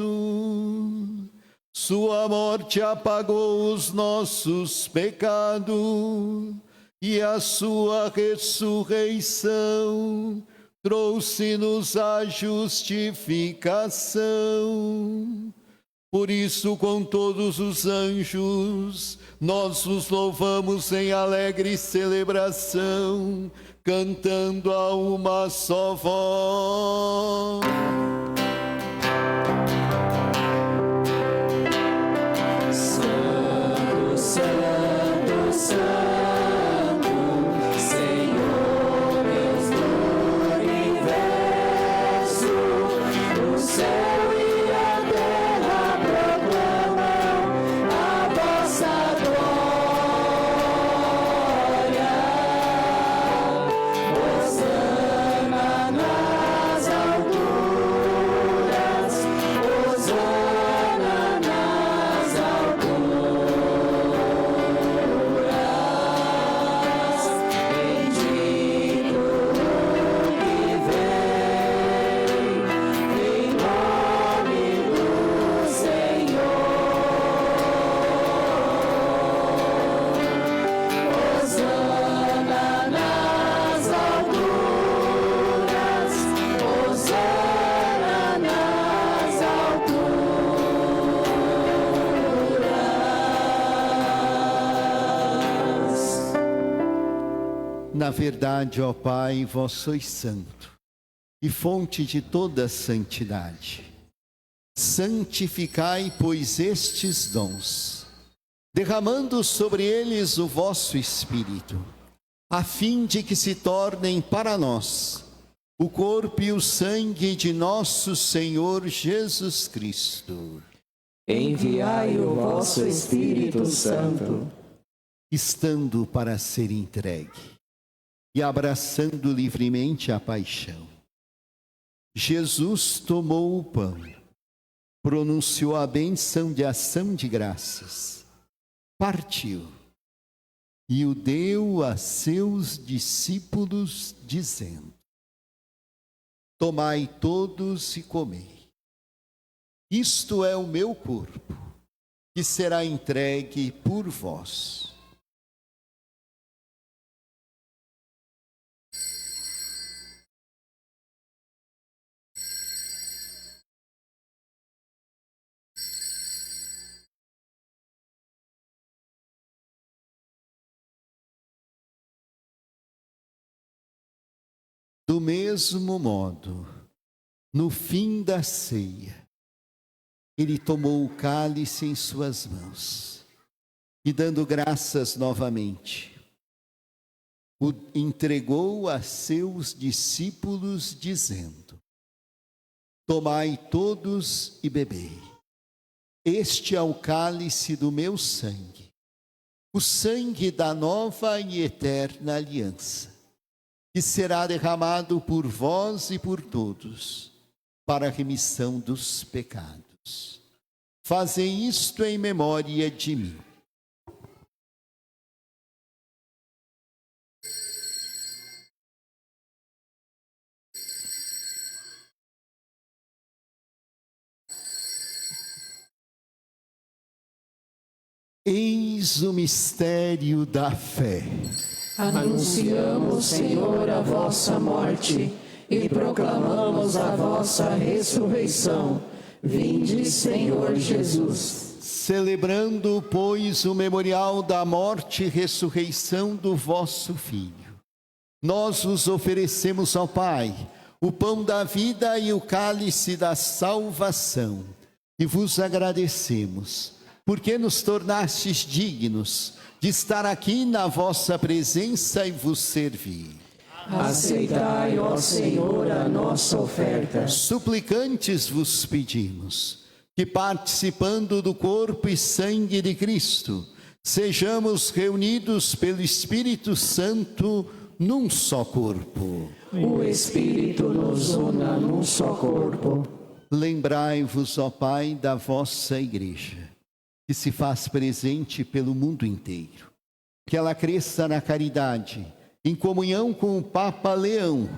sua morte apagou os nossos pecados e a sua ressurreição trouxe-nos a justificação. Por isso, com todos os anjos, nós os louvamos em alegre celebração, cantando a uma só voz. Santo, Santo, Santo, Senhor Deus do universo, o céu e a terra proclamam a vossa glória. Hosana nas alturas, Hosana nas alturas. Bendito o que vem, em nome do Senhor. Hosana nas alturas, Hosana nas alturas. Na verdade, ó Pai, vós sois santo e fonte de toda santidade. Santificai, pois, estes dons, derramando sobre eles o vosso Espírito, a fim de que se tornem para nós o corpo e o sangue de nosso Senhor Jesus Cristo. Enviai o vosso Espírito Santo. Estando para ser entregue e abraçando livremente a paixão, Jesus tomou o pão, pronunciou a bênção de ação de graças, partiu e o deu a seus discípulos, dizendo: tomai todos e comei. Isto é o meu corpo, que será entregue por vós. Do mesmo modo, no fim da ceia, ele tomou o cálice em suas mãos e dando graças novamente, o entregou a seus discípulos, dizendo: tomai todos e bebei. Este é o cálice do meu sangue, o sangue da nova e eterna aliança, que será derramado por vós e por todos, para a remissão dos pecados. Fazei isto em memória de mim. Eis o mistério da fé. Anunciamos, Senhor, a vossa morte e proclamamos a vossa ressurreição. Vinde, Senhor Jesus. Celebrando, pois, o memorial da morte e ressurreição do vosso Filho, nós vos oferecemos ao Pai o pão da vida e o cálice da salvação, e vos agradecemos, porque nos tornastes dignos de estar aqui na vossa presença e vos servir. Aceitai, ó Senhor, a nossa oferta. Suplicantes vos pedimos que, participando do corpo e sangue de Cristo, sejamos reunidos pelo Espírito Santo num só corpo. O Espírito nos una num só corpo. Lembrai-vos, ó Pai, da vossa Igreja, que se faz presente pelo mundo inteiro. Que ela cresça na caridade, em comunhão com o Papa Leão,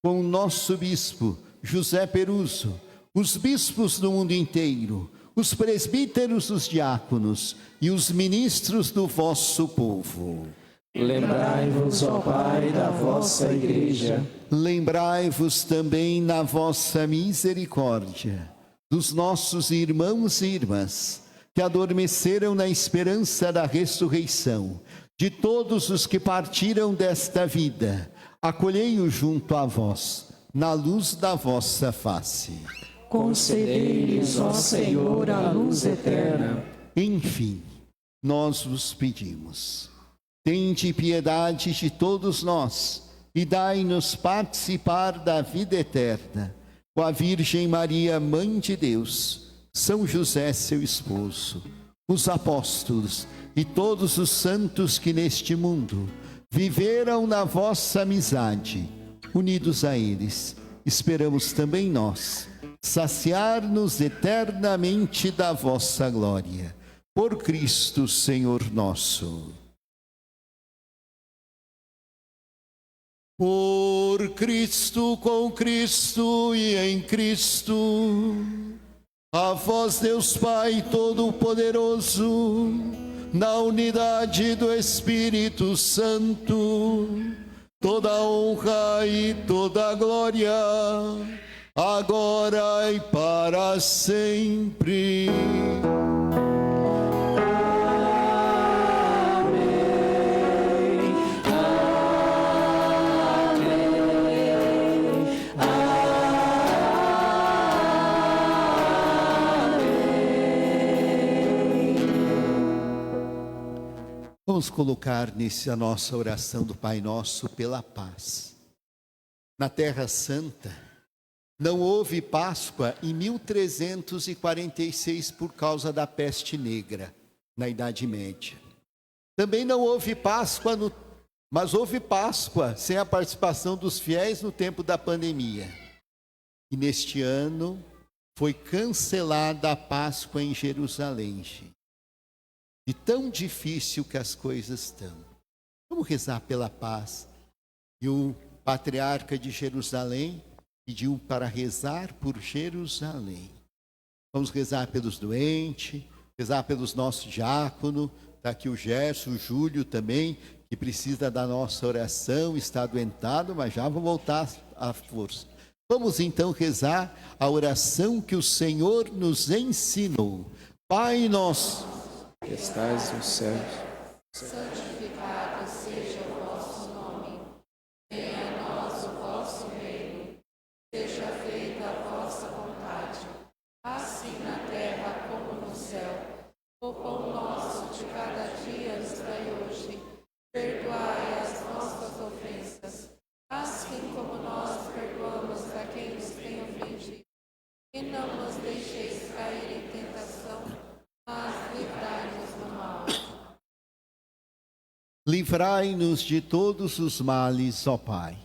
com o nosso bispo José Peruso, os bispos do mundo inteiro, os presbíteros, os diáconos e os ministros do vosso povo. Lembrai-vos, ó Pai, da vossa Igreja. Lembrai-vos também na vossa misericórdia dos nossos irmãos e irmãs que adormeceram na esperança da ressurreição, de todos os que partiram desta vida. Acolhei-os junto a vós, na luz da vossa face. Concedei-lhes, ó Senhor, a luz eterna. Enfim, nós vos pedimos, tende piedade de todos nós e dai-nos participar da vida eterna, com a Virgem Maria, Mãe de Deus, São José, seu esposo, os apóstolos e todos os santos que neste mundo viveram na vossa amizade. Unidos a eles, esperamos também nós saciar-nos eternamente da vossa glória. Por Cristo, Senhor nosso. Por Cristo, com Cristo e em Cristo, a vós, Deus Pai Todo-Poderoso, na unidade do Espírito Santo, toda honra e toda glória, agora e para sempre. Vamos colocar a nossa oração do Pai Nosso pela paz. Na Terra Santa, não houve Páscoa em 1346 por causa da peste negra, na Idade Média. Também não houve Páscoa, mas houve Páscoa sem a participação dos fiéis no tempo da pandemia. E neste ano foi cancelada a Páscoa em Jerusalém, gente. E tão difícil que as coisas estão. Vamos rezar pela paz. E o patriarca de Jerusalém pediu para rezar por Jerusalém. Vamos rezar pelos doentes, rezar pelos nossos diáconos. Está aqui o Gerson, o Júlio também, que precisa da nossa oração, está adoentado, mas já vão voltar à força. Vamos então rezar a oração que o Senhor nos ensinou. Pai nosso, que estais nos céus, santificado seja o vosso nome. Venha a nós o vosso reino. Seja feita a vossa vontade, assim na terra como no céu. O pão nosso de cada dia E não nos deixeis cair em tentação, mas livrai-nos do mal. Livrai-nos de todos os males, ó Pai.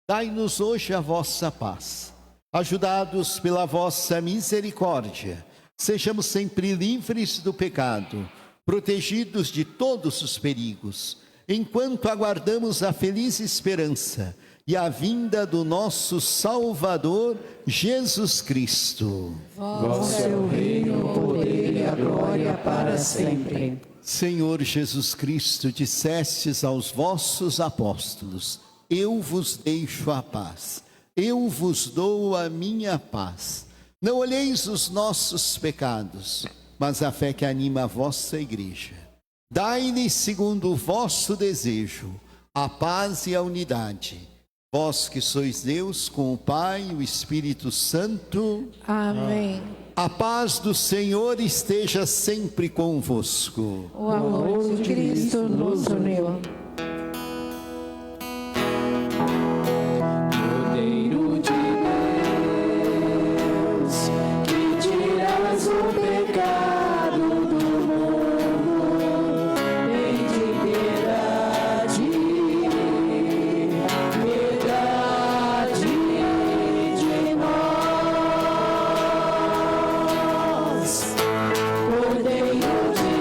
Dai-nos hoje a vossa paz. Ajudados pela vossa misericórdia, sejamos sempre livres do pecado, protegidos de todos os perigos, enquanto aguardamos a feliz esperança e a vinda do nosso Salvador, Jesus Cristo. Vosso é o reino, o poder e a glória para sempre. Senhor Jesus Cristo, dissestes aos vossos apóstolos: eu vos deixo a paz, eu vos dou a minha paz. Não olheis os nossos pecados, mas a fé que anima a vossa igreja. Dai-lhe, segundo o vosso desejo, a paz e a unidade. Vós que sois Deus, com o Pai e o Espírito Santo. Amém. A paz do Senhor esteja sempre convosco. O amor de Cristo nos uniu. Cordeiro de Deus, que tiras o pecado do mundo, vem de piedade, piedade de nós. Cordeiro de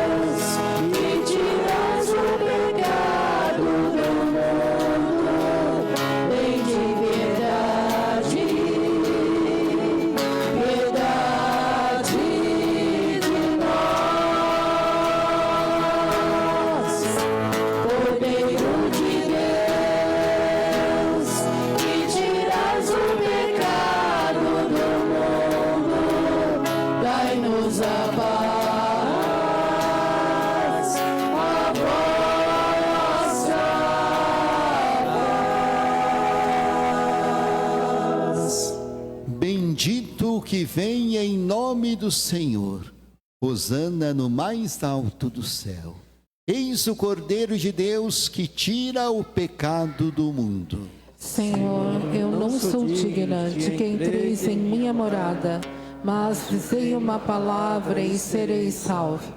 Deus, que tiras o pecado do mundo, vem de piedade, piedade de nós. Cordeiro de Deus, que tiras o pecado do mundo, dai-nos a paz, a vossa paz. Bendito o que vem em nome do Senhor. Hosana no mais alto do céu. Eis o Cordeiro de Deus que tira o pecado do mundo. Senhor, eu não sou digna de que entreis em minha morada, mas dizei uma palavra e serei salvo.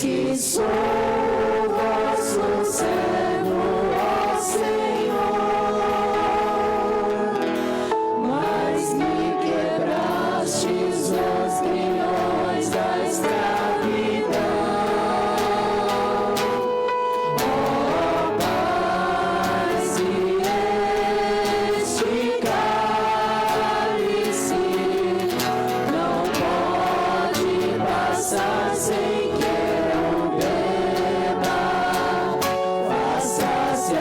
que sou vosso servo, ó Senhor, mas me quebrastes os grilhões da escravidão. Ó Pai, se este cálice não pode passar sem que eu beba, faça-se a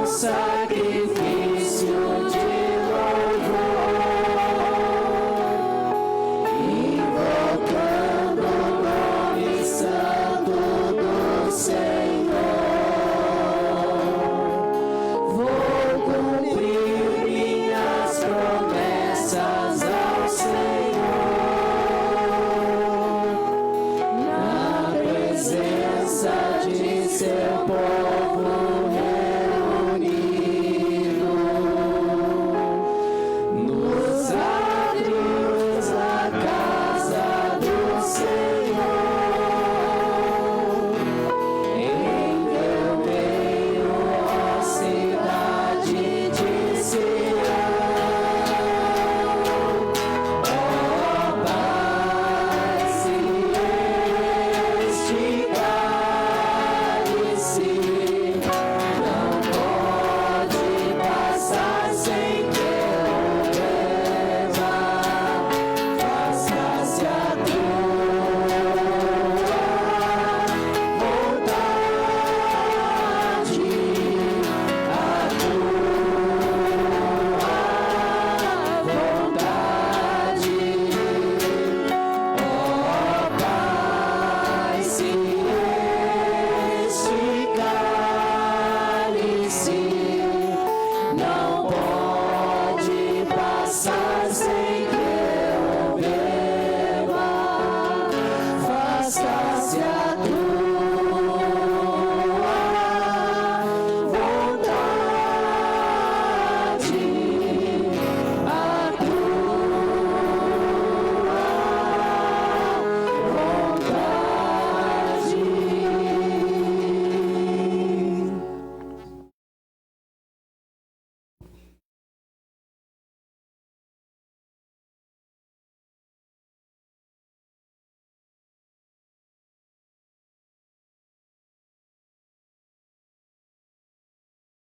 sacrifício de louvor, invocando o nome santo do Senhor. Vou cumprir minhas promessas ao Senhor, na presença de seu povo reunido, nos átrios da casa do Senhor, em teu meio, ó cidade de Sião. Ó Pai, se este cálice não pode passar sem que eu beba, faça-se a vontade. Ó Pai, se este cálice não pode passar sem que eu beba, faça-se a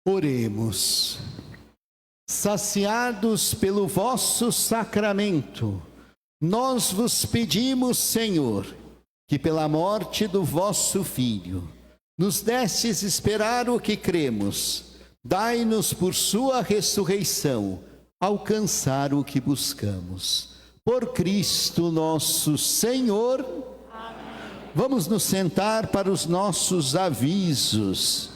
Oremos. Saciados pelo vosso sacramento, nós vos pedimos, Senhor, que pela morte do vosso Filho, nos destes esperar o que cremos. Dai-nos por sua ressurreição, alcançar o que buscamos. Por Cristo nosso Senhor. Amém. Vamos nos sentar para os nossos avisos.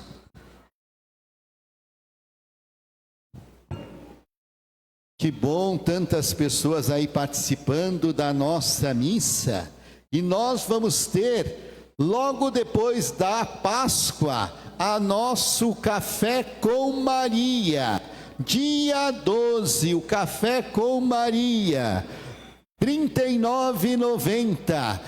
Que bom, tantas pessoas aí participando da nossa missa. E nós vamos ter, logo depois da Páscoa, a nosso Café com Maria. Dia 12, o Café com Maria, R$ 39,90.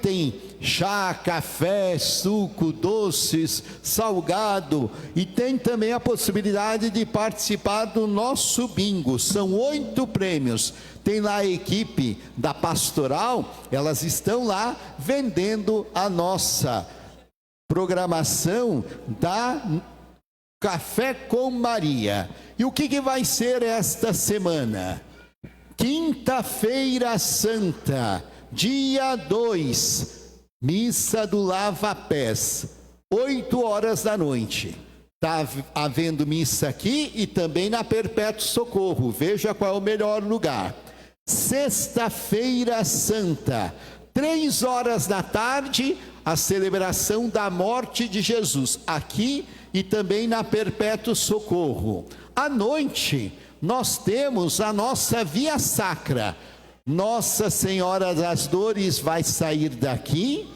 Tem chá, café, suco, doces, salgado, e tem também a possibilidade de participar do nosso bingo. São 8 prêmios. Tem lá a equipe da pastoral, elas estão lá vendendo a nossa programação da Café com Maria. E o que vai ser esta semana? Quinta-feira Santa, dia 2, missa do Lava-Pés, 8 horas da noite. Está havendo missa aqui e também na Perpétuo Socorro. Veja qual é o melhor lugar. Sexta-feira Santa, 3 horas da tarde, a celebração da morte de Jesus, aqui e também na Perpétuo Socorro. À noite, nós temos a nossa Via Sacra. Nossa Senhora das Dores vai sair daqui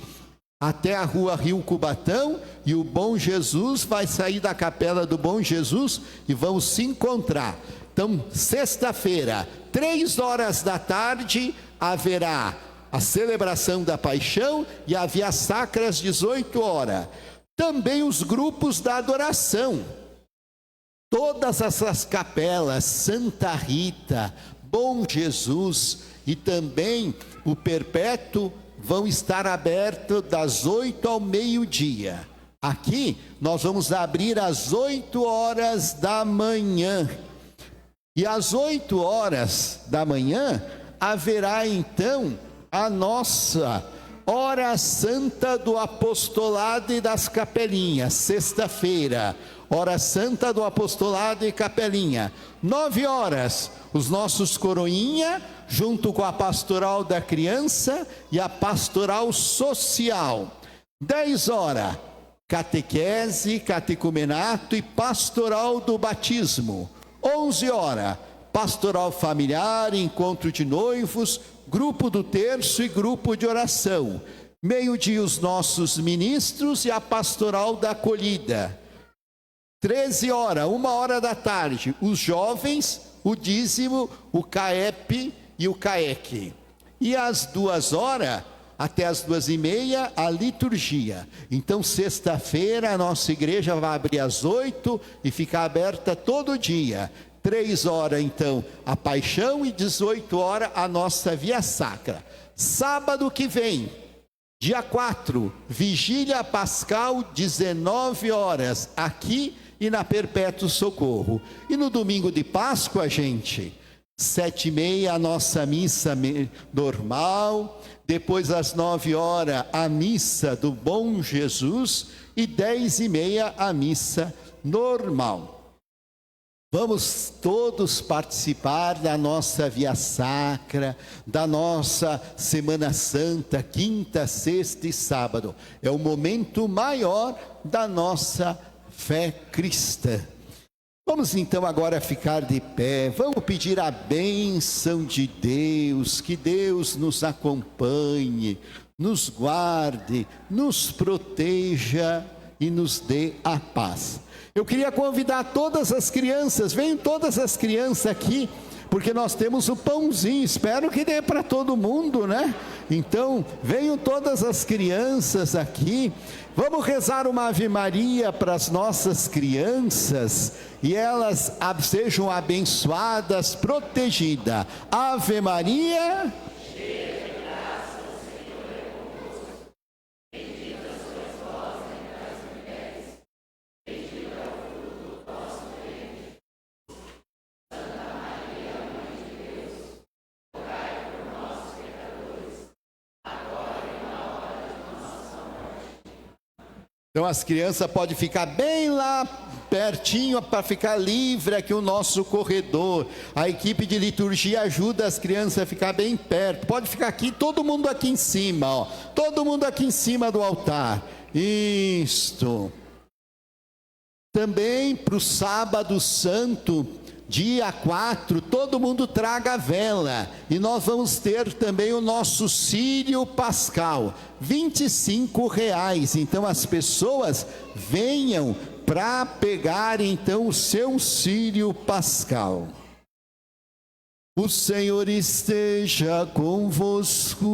até a rua Rio Cubatão, e o Bom Jesus vai sair da capela do Bom Jesus e vamos se encontrar. Então, sexta-feira, 3 horas da tarde, haverá a celebração da Paixão e a Via Sacra às 18 horas. Também os grupos da adoração. Todas essas capelas, Santa Rita, Bom Jesus e também o Perpétuo, vão estar abertos das 8 ao meio-dia. Aqui nós vamos abrir às 8 horas da manhã. E às 8 horas da manhã haverá então a nossa Hora Santa do Apostolado e das Capelinhas, sexta-feira. Hora Santa do Apostolado e Capelinha. 9 horas, os nossos coroinha, junto com a Pastoral da Criança e a Pastoral Social. 10 horas, catequese, catecumenato e Pastoral do Batismo. 11 horas, Pastoral Familiar, encontro de noivos, grupo do terço e grupo de oração. Meio-dia, os nossos ministros e a Pastoral da Acolhida. 13 horas, 1 hora da tarde, os jovens, o dízimo, o CAEP e o CAEC. E às 2 horas, até às 2h30, a liturgia. Então, sexta-feira, a nossa igreja vai abrir às 8 e ficar aberta todo dia. 3 horas, então, a Paixão e 18 horas, a nossa Via Sacra. Sábado que vem, dia 4, Vigília Pascal, 19 horas, aqui e na Perpétuo Socorro. E no domingo de Páscoa, gente, 7h30, a nossa missa normal. Depois, às 9 horas, a missa do Bom Jesus. E 10h30, a missa normal. Vamos todos participar da nossa Via Sacra, da nossa Semana Santa, quinta, sexta e sábado. É o momento maior da nossa fé cristã. Vamos então agora ficar de pé, vamos pedir a bênção de Deus, que Deus nos acompanhe, nos guarde, nos proteja e nos dê a paz. Eu queria convidar todas as crianças, venham todas as crianças aqui, porque nós temos o pãozinho, espero que dê para todo mundo, né? Então, venham todas as crianças aqui, vamos rezar uma Ave Maria para as nossas crianças, e elas sejam abençoadas, protegidas. Ave Maria... Então as crianças podem ficar bem lá pertinho para ficar livre aqui o nosso corredor. A equipe de liturgia ajuda as crianças a ficar bem perto. Pode ficar aqui, todo mundo aqui em cima, ó. Todo mundo aqui em cima do altar. Isto. Também para o sábado santo, dia 4, todo mundo traga a vela, e nós vamos ter também o nosso círio pascal, R$25, então as pessoas venham para pegar então o seu círio pascal. O Senhor esteja convosco.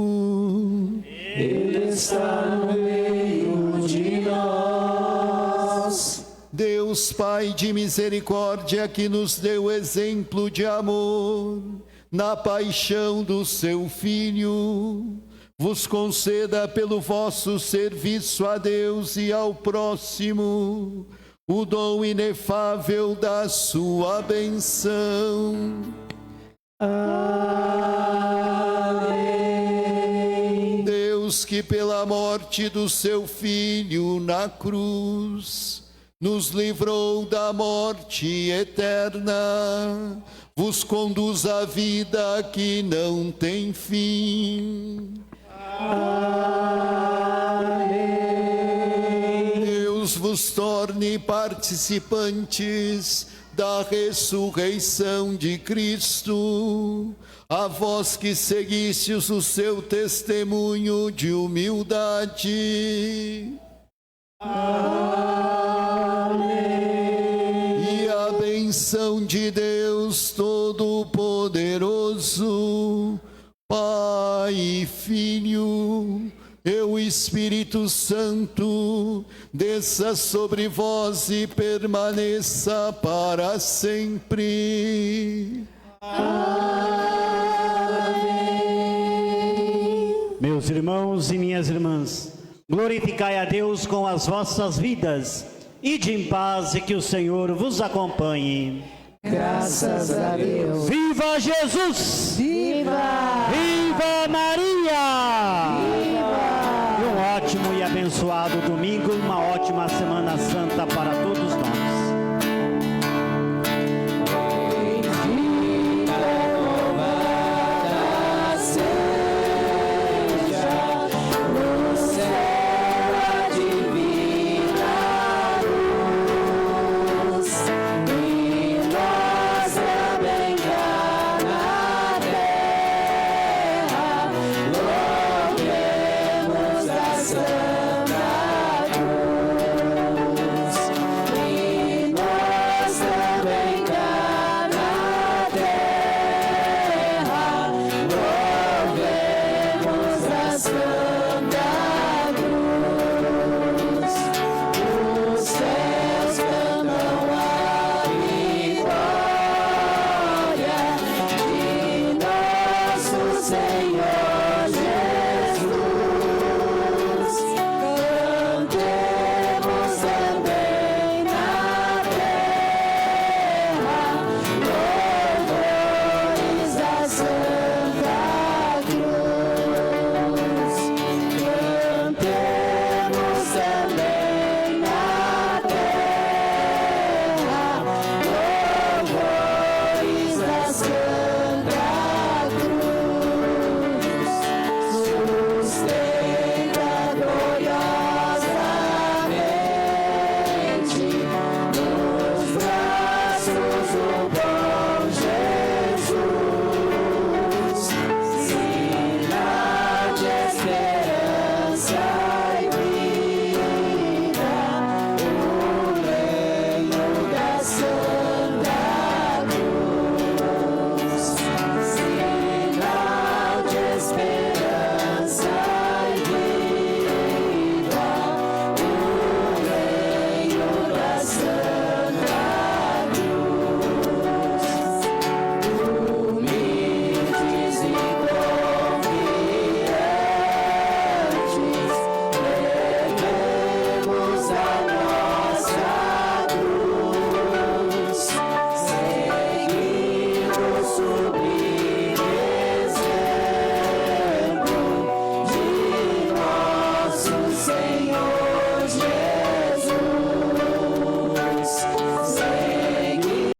Ele está no meio de nós. Deus Pai de misericórdia, que nos deu exemplo de amor na paixão do seu Filho, vos conceda pelo vosso serviço a Deus e ao próximo o dom inefável da sua benção. Amém. Deus, que pela morte do seu Filho na cruz nos livrou da morte eterna, vos conduz à vida que não tem fim. Amém. Deus vos torne participantes da ressurreição de Cristo, a vós que seguistes o seu testemunho de humildade. E a benção de Deus Todo-Poderoso, Pai e Filho, e o Espírito Santo, desça sobre vós e permaneça para sempre. Meus irmãos e minhas irmãs, glorificai a Deus com as vossas vidas. Ide em paz e que o Senhor vos acompanhe. Graças a Deus. Viva Jesus! Viva! Viva Maria! Viva! Um ótimo e abençoado domingo, uma ótima Semana Santa para todos.